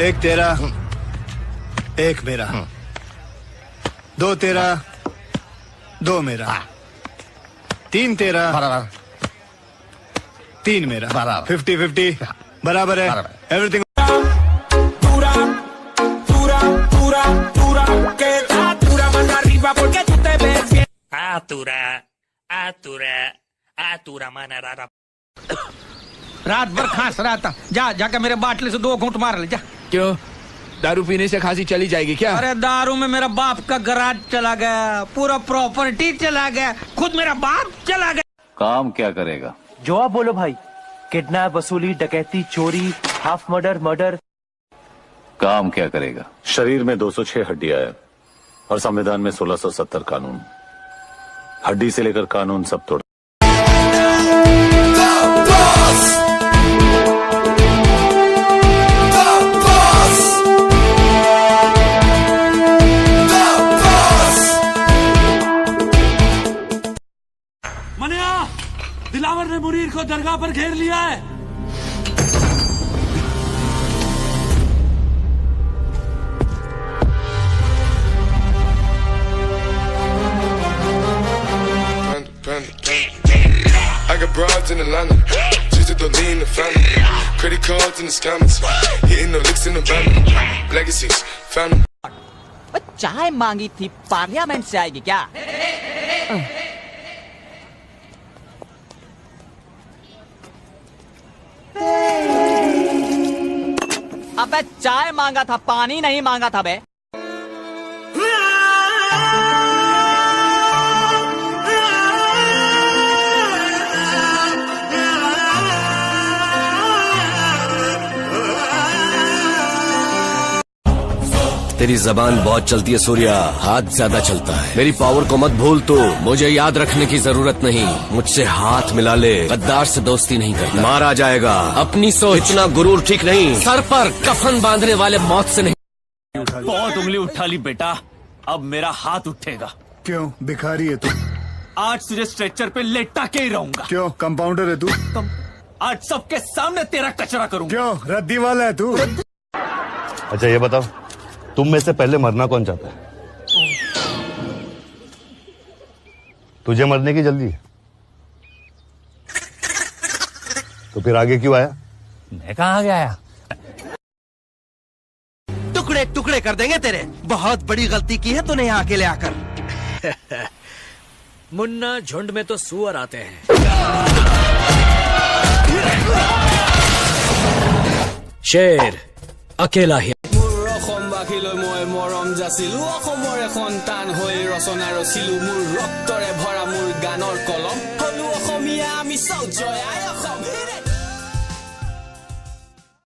एक तेरा, एक मेरा, दो तेरा, दो मेरा, तीन तेरा, तीन मेरा, 50-50 बराबर है। एवरीथिंग रात भर खांस रहा था। जाके मेरे बाटले से 2 घूंट मार ले जा। क्यों, दारू पीने से खांसी चली जाएगी क्या? अरे दारू में मेरा बाप का गराज चला गया, पूरा प्रॉपर्टी चला गया, खुद मेरा बाप चला गया। काम क्या करेगा? जो आप बोलो भाई। किडनैप, वसूली, डकैती, चोरी, हाफ मर्डर। काम क्या करेगा? शरीर में 206 हड्डियां है और संविधान में 1670 कानून। हड्डी से लेकर कानून सब तोड़। मनिया, दिलावर ने मुनीर को दरगाह पर घेर लिया है। I got broads in Atlanta, just to lean the family, credit cards in the scammers, hitting the licks in the van, legacies, family. चाय मांगी थी, पार्लियामेंट से आएगी क्या? अबे चाय मांगा था, पानी नहीं मांगा था बे। तेरी जबान बहुत चलती है सूर्या, हाथ ज्यादा चलता है। मेरी पावर को मत भूल तू, मुझे याद रखने की जरूरत नहीं। मुझसे हाथ मिला ले, गद्दार से दोस्ती नहीं करता, मारा जाएगा। अपनी सोच, इतना गुरूर ठीक नहीं। सर पर कफन बांधने वाले मौत से नहीं। बहुत उंगली उठा ली बेटा, अब मेरा हाथ उठेगा। क्यों, भिखारी है तू? आज तुझे स्ट्रेचर पे लेटा के ही रहूंगा। क्यों, कंपाउंडर है तू? आज सबके सामने तेरा कचरा करूंगा। क्यों, रद्दी वाला है तू? अच्छा ये बताओ, तुम में से पहले मरना कौन चाहता है? तुझे मरने की जल्दी है, तो फिर आगे क्यों आया? मैं कहाँ आगे आया? टुकड़े टुकड़े कर देंगे तेरे। बहुत बड़ी गलती की है तूने यहाँ अकेले आकर। मुन्ना, झुंड में तो सुअर आते हैं। शेर अकेला ही। মই মৰম যাচিলো, অসমৰে সন্তান হৈ ৰচনা ৰচিলো, মোৰ ৰক্তৰে ভৰা মোৰ গানৰ কলম, হলো অসমীয়া আমি চৌ জয়।